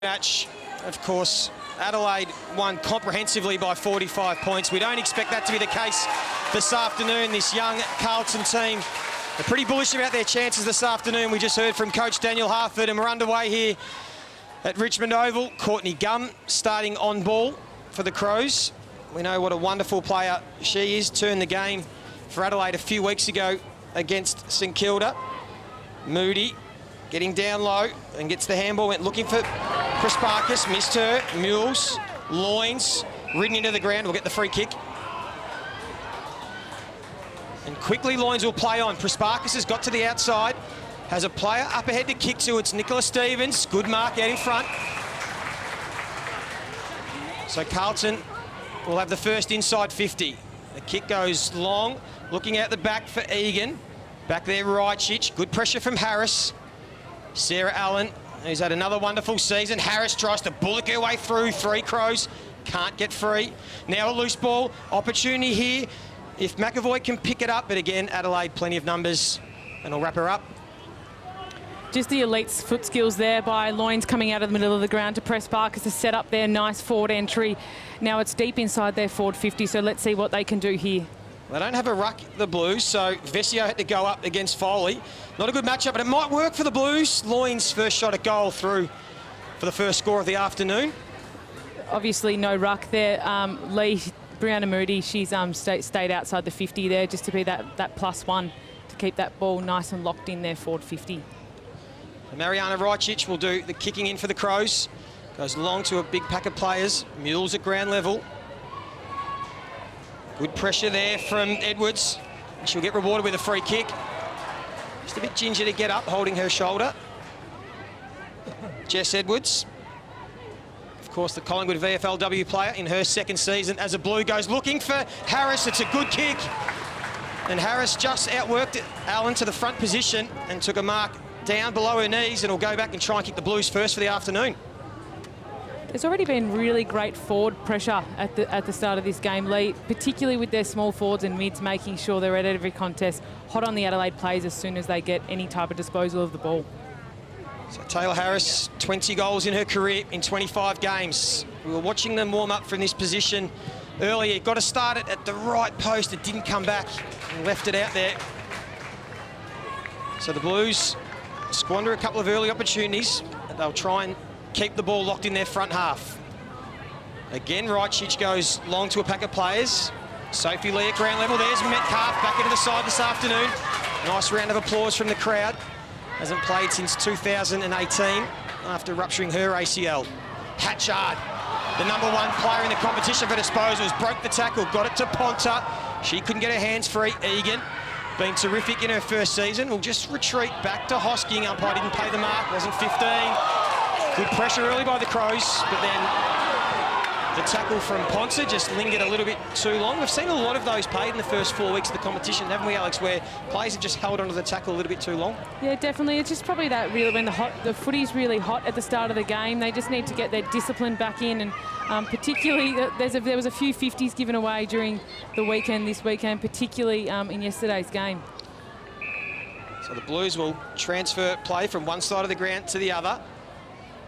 Match, of course, Adelaide won comprehensively by 45 points. We don't expect that to be the case this afternoon. This young Carlton team are pretty bullish about their chances this afternoon. We just heard from Coach Daniel Harford, and we're underway here at Richmond Oval. Courtney Gum starting on ball for the Crows. We know what a wonderful player she is. Turned the game for Adelaide a few weeks ago against St Kilda. Moody getting down low and gets the handball, went looking for Prasparkas, missed her. Mules, Loins, ridden into the ground, will get the free kick. And quickly Loins will play on. Prasparkas has got to the outside, has a player up ahead to kick to. It's Nicola Stevens, good mark out in front. So Carlton will have the first inside 50. The kick goes long, looking out the back for Egan. Back there, Rychich, good pressure from Harris. Sarah Allen, who's had another wonderful season. Harris tries to bullock her way through. Three Crows, can't get free. Now a loose ball, opportunity here. If McAvoy can pick it up, but again, Adelaide, plenty of numbers, and I'll wrap her up. Just the elite foot skills there by Loins coming out of the middle of the ground to Prasparkas to set up their nice forward entry. Now it's deep inside their forward 50, so let's see what they can do here. They don't have a ruck, the Blues, so Vesio had to go up against Foley. Not a good matchup, but it might work for the Blues. Loins' first shot at goal through for the first score of the afternoon. Obviously no ruck there. Brianna Moody, she's stayed outside the 50 there just to be that +1 to keep that ball nice and locked in there forward 50. Mariana Rychich will do the kicking in for the Crows. Goes long to a big pack of players. Mules at ground level. Good pressure there from Edwards. She'll get rewarded with a free kick. Just a bit ginger to get up, holding her shoulder. Jess Edwards. Of course, the Collingwood AFLW player in her second season as a Blue, goes looking for Harris. It's a good kick. And Harris just outworked Allen to the front position and took a mark down below her knees, and will go back and try and kick the Blues first for the afternoon. There's already been really great forward pressure at the start of this game, Lee, particularly with their small forwards and mids making sure they're at every contest, hot on the Adelaide plays as soon as they get any type of disposal of the ball. So Taylor Harris, 20 goals in her career in 25 games. We were watching them warm up from this position earlier. Got to start it at the right post. It didn't come back and left it out there. So the Blues squander a couple of early opportunities, but they'll try and keep the ball locked in their front half. Again, Rychich goes long to a pack of players. Sophie Lee at ground level. There's Metcalf back into the side this afternoon. Nice round of applause from the crowd. Hasn't played since 2018 after rupturing her ACL. Hatchard, the #1 player in the competition for disposals, broke the tackle, got it to Ponta. She couldn't get her hands free. Egan, been terrific in her first season, will just retreat back to Hosking. Umpire didn't pay the mark, wasn't 15. Good pressure early by the Crows, but then the tackle from Ponta just lingered a little bit too long. We've seen a lot of those paid in the first 4 weeks of the competition, haven't we, Alex, where players have just held onto the tackle a little bit too long? Yeah, definitely. It's just probably that really when the footy's really hot at the start of the game, they just need to get their discipline back in, and particularly there was a few 50s given away during the weekend, this weekend, particularly in yesterday's game. So the Blues will transfer play from one side of the ground to the other.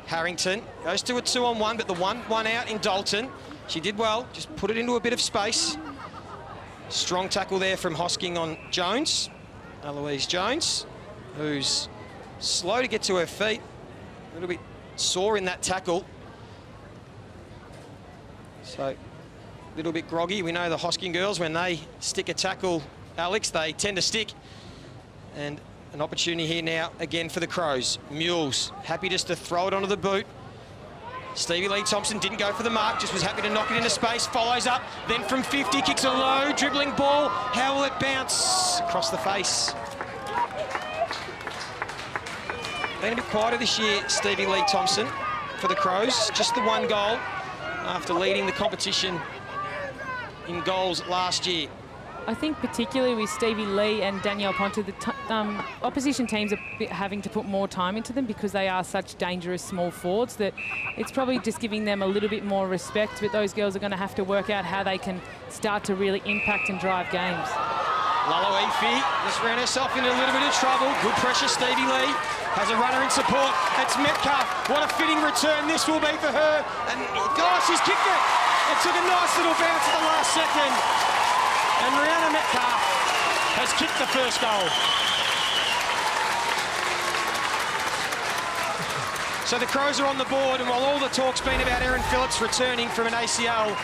Harrington goes to a 2-on-1, but the one out in Dalton. She did well, just put it into a bit of space. Strong tackle there from Hosking on Jones. Eloise Jones, who's slow to get to her feet. A little bit sore in that tackle. So a little bit groggy. We know the Hosking girls, when they stick a tackle, Alex, they tend to stick. And an opportunity here now again for the Crows. Mules, happy just to throw it onto the boot. Stevie Lee Thompson didn't go for the mark, just was happy to knock it into space, follows up, then from 50, kicks a low, dribbling ball. How will it bounce? Across the face. Been a bit quieter this year, Stevie Lee Thompson, for the Crows. Just the 1 goal after leading the competition in goals last year. I think particularly with Stevie Lee and Danielle Ponta, the opposition teams are having to put more time into them because they are such dangerous small forwards that it's probably just giving them a little bit more respect, but those girls are going to have to work out how they can start to really impact and drive games. Lalo Efi just ran herself into a little bit of trouble. Good pressure, Stevie Lee. has a runner in support. It's Metcalf. What a fitting return this will be for her. And gosh, she's kicked it. It took a nice little bounce at the last second. And Rihanna Metcalf has kicked the first goal. So the Crows are on the board, and while all the talk's been about Erin Phillips returning from an ACL,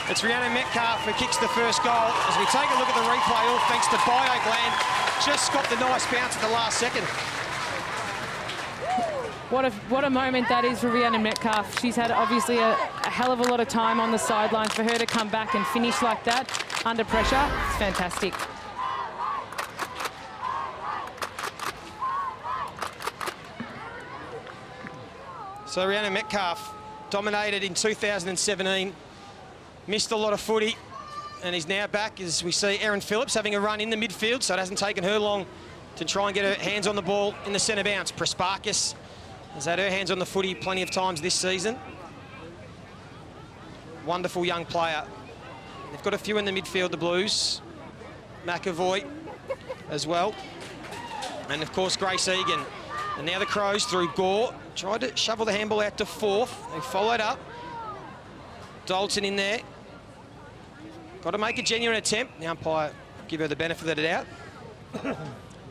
it's Rihanna Metcalf who kicks the first goal. As we take a look at the replay, all thanks to Bio-Gland, just got the nice bounce at the last second. What a moment that is for Rihanna Metcalf. She's had obviously a hell of a lot of time on the sidelines. For her to come back and finish like that under pressure, it's fantastic. So Rihanna Metcalf dominated in 2017, missed a lot of footy, and is now back as we see Erin Phillips having a run in the midfield, so it hasn't taken her long to try and get her hands on the ball in the centre bounce. Prasparkas has had her hands on the footy plenty of times this season. Wonderful young player. They've got a few in the midfield, the Blues. McAvoy as well. And of course, Grace Egan. And now the Crows through Gore. Tried to shovel the handball out to fourth. They followed up. Dalton in there. Got to make a genuine attempt. The umpire give her the benefit of the doubt.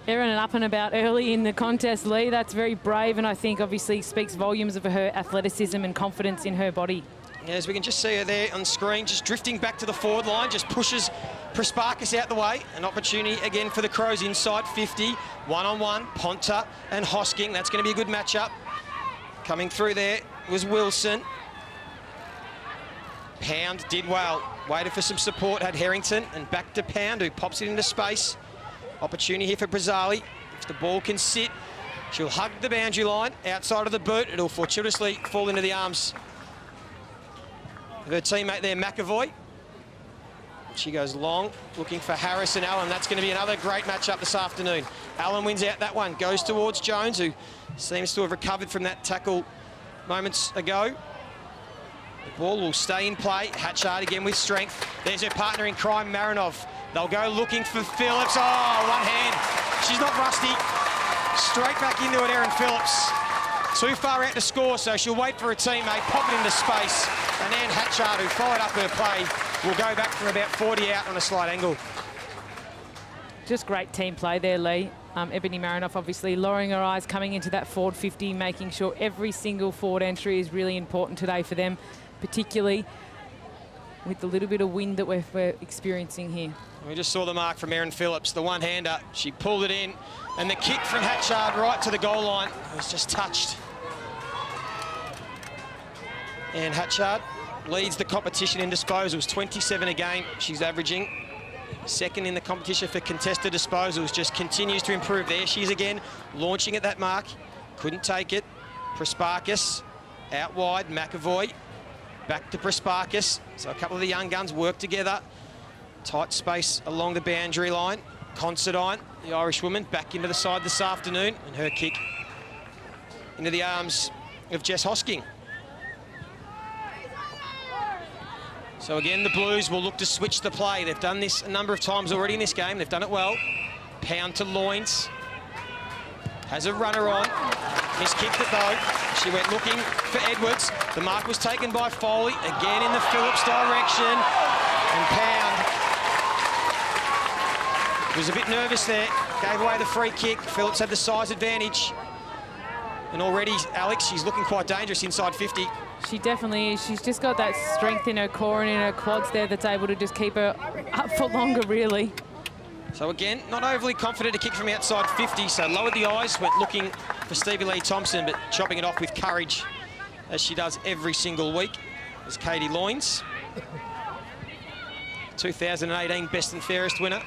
Erin up and about early in the contest, Lee. That's very brave, and I think obviously speaks volumes of her athleticism and confidence in her body. Yeah, as we can just see her there on screen, just drifting back to the forward line, just pushes Prasparkas out the way. An opportunity again for the Crows inside 50. One-on-one, Ponta and Hosking. That's going to be a good matchup. Coming through there was Wilson. Pound did well. Waited for some support, had Harrington, and back to Pound, who pops it into space. Opportunity here for Brazzali. If the ball can sit, she'll hug the boundary line. Outside of the boot, it'll fortuitously fall into the arms of her teammate there, McAvoy. She goes long, looking for Harris and Allen. That's going to be another great matchup this afternoon. Allen wins out that one, goes towards Jones, who seems to have recovered from that tackle moments ago. The ball will stay in play. Hatchard again with strength. There's her partner in crime, Marinov. They'll go looking for Phillips. Oh, one hand. She's not rusty. Straight back into it, Erin Phillips. Too far out to score, so she'll wait for a teammate, pop it into space. And Anne Hatchard, who followed up her play, will go back from about 40 out on a slight angle. Just great team play there, Lee. Ebony Marinoff obviously lowering her eyes, coming into that forward 50, making sure every single forward entry is really important today for them, particularly with the little bit of wind that we're experiencing here. We just saw the mark from Erin Phillips, the one-hander. She pulled it in, and the kick from Hatchard right to the goal line was just touched. And Hatchard leads the competition in disposals, 27 a game she's averaging. Second in the competition for contested disposals, just continues to improve. There she is again, launching at that mark. Couldn't take it. Prasparkas out wide, McAvoy. Back to Prasparkas. So a couple of the young guns work together. Tight space along the boundary line. Considine, the Irish woman, back into the side this afternoon, and her kick into the arms of Jess Hosking. So again, the Blues will look to switch the play. They've done this a number of times already in this game. They've done it well. Pound to Loynes. Has a runner on. Miskicked it though. She went looking for Edwards. The mark was taken by Foley. Again in the Phillips direction. And Pound was a bit nervous there. Gave away the free kick. Phillips had the size advantage. And already, Alex, she's looking quite dangerous inside 50. She definitely is. She's just got that strength in her core and in her quads there that's able to just keep her up for longer, really. So again, not overly confident to kick from outside 50, so lowered the eyes, went looking for Stevie Lee Thompson, but chopping it off with courage, as she does every single week, is Katie Loynes. 2018 Best and Fairest winner.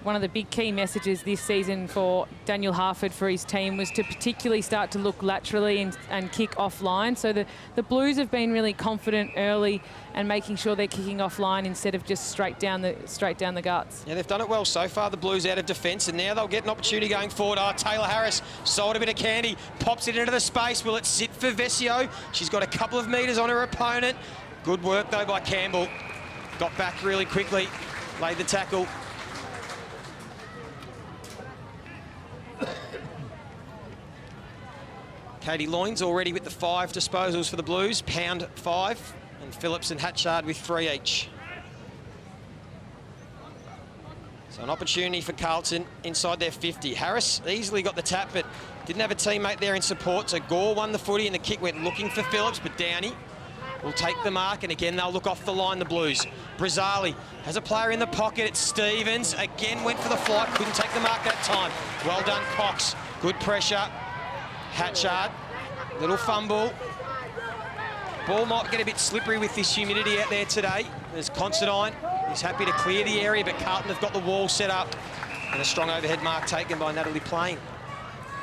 One of the big key messages this season for Daniel Harford for his team was to particularly start to look laterally and kick offline. So the Blues have been really confident early and making sure they're kicking offline instead of just straight down the guts. Yeah, they've done it well so far, the Blues out of defence, and now they'll get an opportunity going forward. Oh, Taylor Harris sold a bit of candy, pops it into the space. Will it sit for Vesio? She's got a couple of metres on her opponent. Good work though by Campbell. Got back really quickly, laid the tackle. Katie Loynes already with the 5 disposals for the Blues, Pound 5, and Phillips and Hatchard with 3 each. So an opportunity for Carlton inside their 50. Harris easily got the tap, but didn't have a teammate there in support, so Gore won the footy, and the kick went looking for Phillips, but Downey will take the mark, and again they'll look off the line, the Blues. Brazzali has a player in the pocket. It's Stevens, again went for the flight, couldn't take the mark that time. Well done, Cox. Good pressure. Hatchard, little fumble. Ball might get a bit slippery with this humidity out there today. There's Considine. He's happy to clear the area, but Carlton have got the wall set up. And a strong overhead mark taken by Natalie Plain.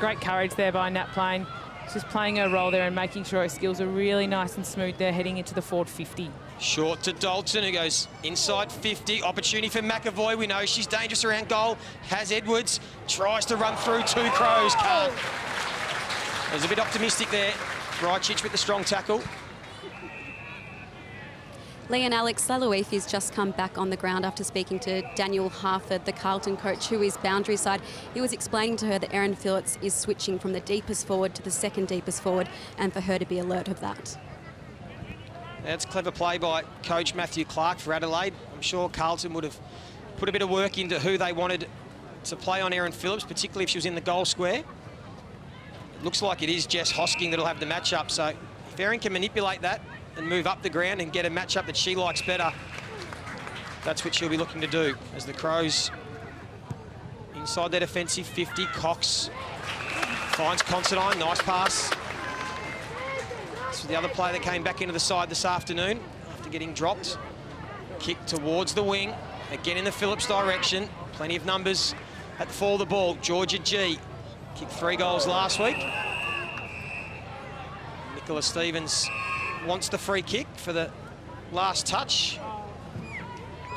Great courage there by Nat Plain. Just playing her role there and making sure her skills are really nice and smooth there heading into the forward 50. Short to Dalton, who goes inside 50. Opportunity for McAvoy. We know she's dangerous around goal. Has Edwards. Tries to run through 2 Crows. Can't. I was a bit optimistic there. Rychich with the strong tackle. Lee and Alex, Laluifi's just come back on the ground after speaking to Daniel Harford, the Carlton coach, who is boundary side. He was explaining to her that Erin Phillips is switching from the deepest forward to the second deepest forward, and for her to be alert of that. That's clever play by coach Matthew Clark for Adelaide. I'm sure Carlton would have put a bit of work into who they wanted to play on Erin Phillips, particularly if she was in the goal square. It looks like it is Jess Hosking that'll have the matchup, so if Erin can manipulate that and move up the ground and get a matchup that she likes better, that's what she'll be looking to do. As the Crows inside their defensive 50, Cox finds Considine, nice pass. This was the other player that came back into the side this afternoon after getting dropped. Kick towards the wing, again in the Phillips direction. Plenty of numbers at the fall of the ball. Georgia G kicked 3 goals last week. Nicola Stevens wants the free kick for the last touch.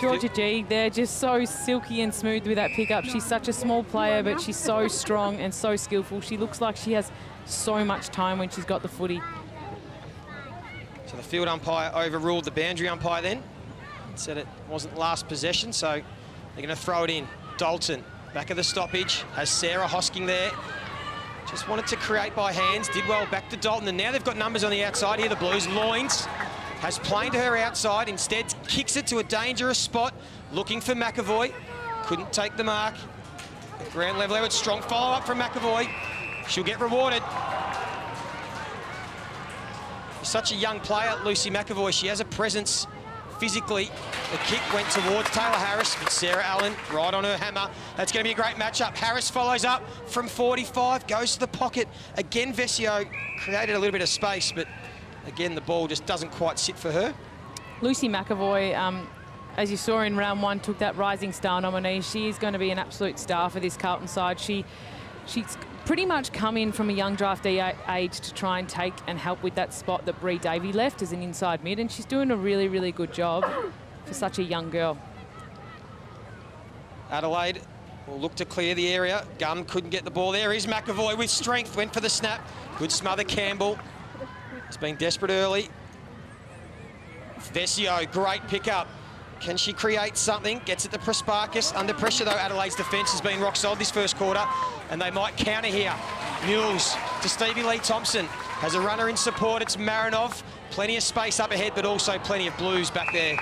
Georgia G, they're just so silky and smooth with that pickup. She's such a small player, but she's so strong and so skillful. She looks like she has so much time when she's got the footy. So the field umpire overruled the boundary umpire then. Said it wasn't last possession, so they're going to throw it in. Dalton, back of the stoppage, has Sarah Hosking there. Just wanted to create by hands, did well back to Dalton, and now they've got numbers on the outside here, the Blues. Loynes has played to her outside, instead kicks it to a dangerous spot, looking for McAvoy. Couldn't take the mark. At ground level, Edwards, strong follow-up from McAvoy. She'll get rewarded. She's such a young player, Lucy McAvoy. She has a presence physically. The kick went towards Taylor Harris, but Sarah Allen right on her hammer. That's going to be a great matchup. Harris follows up from 45, goes to the pocket. Again, Vesio created a little bit of space, but again, the ball just doesn't quite sit for her. Lucy McAvoy, as you saw in round 1, took that Rising Star nominee. She is going to be an absolute star for this Carlton side. She's pretty much come in from a young draftee age to try and take and help with that spot that Bree Davey left as an inside mid, and she's doing a really, really good job for such a young girl. Adelaide will look to clear the area. Gum couldn't get the ball. There is McAvoy with strength, went for the snap. Good smother, Campbell. It's been desperate early. Vesio, great pickup. Can she create something? Gets it to Prasparkas. Under pressure, though, Adelaide's defence has been rock solid this first quarter, and they might counter here. Mules to Stevie Lee Thompson. Has a runner in support. It's Marinov. Plenty of space up ahead, but also plenty of Blues back there.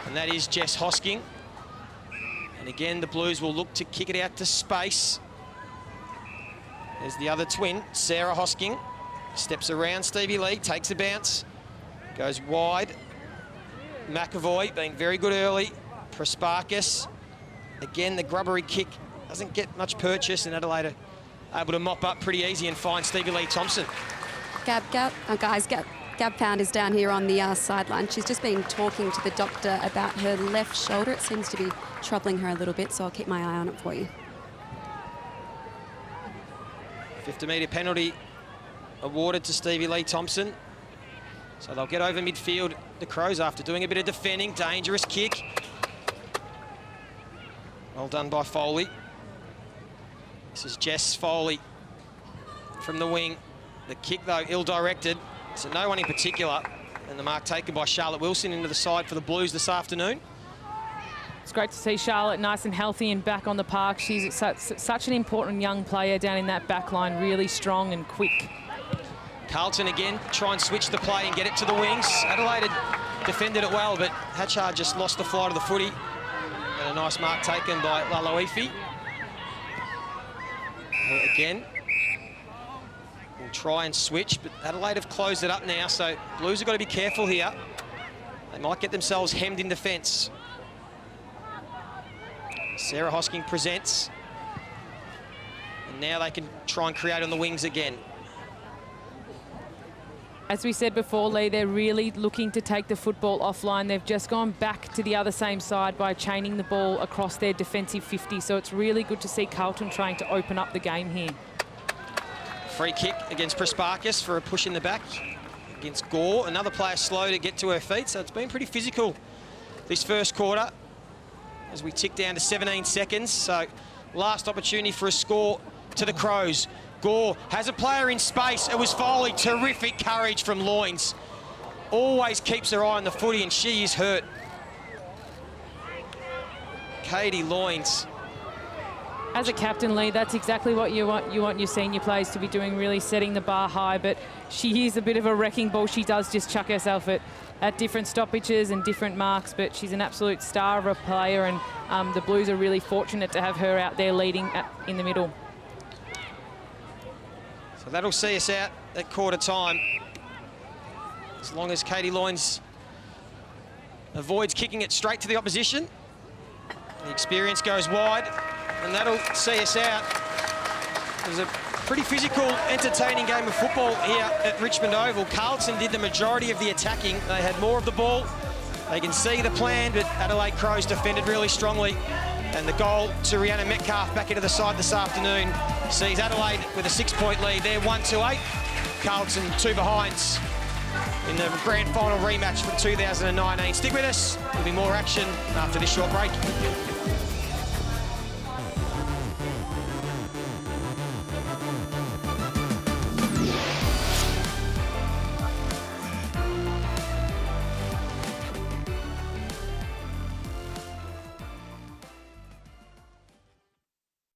And that is Jess Hosking. And again, the Blues will look to kick it out to space. There's the other twin, Sarah Hosking. Steps around Stevie Lee, takes a bounce. Goes wide. McAvoy being very good early. Prasparkas. Again, the grubbery kick doesn't get much purchase, and Adelaide are able to mop up pretty easy and find Stevie Lee Thompson. Gab Pound is down here on the sideline. She's just been talking to the doctor about her left shoulder. It seems to be troubling her a little bit, so I'll keep my eye on it for you. 50-metre penalty awarded to Stevie Lee Thompson. So they'll get over midfield, the Crows, after doing a bit of defending. Dangerous kick. Well done by Foley. This is Jess Foley from the wing. The kick, though, ill-directed. So no one in particular. And the mark taken by Charlotte Wilson into the side for the Blues this afternoon. It's great to see Charlotte nice and healthy and back on the park. She's such an important young player down in that back line, really strong and quick. Carlton again try and switch the play and get it to the wings. Adelaide had defended it well, but Hatchard just lost the flight of the footy. And a nice mark taken by Laloifi. Again, we'll try and switch, but Adelaide have closed it up now, so Blues have got to be careful here. They might get themselves hemmed in defence. Sarah Hosking presents. And now they can try and create on the wings again. As we said before, Lee, they're really looking to take the football offline. They've just gone back to the other same side by chaining the ball across their defensive 50. So it's really good to see Carlton trying to open up the game here. Free kick against Prasparkas for a push in the back against Gore. Another player slow to get to her feet. So it's been pretty physical this first quarter as we tick down to 17 seconds. So last opportunity for a score to the Crows. Gore has a player in space. It was Foley. Terrific courage from Loynes. Always keeps her eye on the footy, and she is hurt. Katie Loynes. As a captain, Lee, that's exactly what you want. You want your senior players to be doing, really setting the bar high. But she is a bit of a wrecking ball. She does just chuck herself at different stoppages and different marks. But she's an absolute star of a player, and the Blues are really fortunate to have her out there leading in the middle. So that'll see us out at quarter time. As long as Katie Loynes avoids kicking it straight to the opposition. The experience goes wide, and that'll see us out. It was a pretty physical, entertaining game of football here at Richmond Oval. Carlton did the majority of the attacking. They had more of the ball. They can see the plan, but Adelaide Crows defended really strongly. And the goal to Rhiannon Metcalf back into the side this afternoon sees Adelaide with a 6-point lead. They're 1-8. Carlton 2 behinds in the grand final rematch from 2019. Stick with us. There'll be more action after this short break.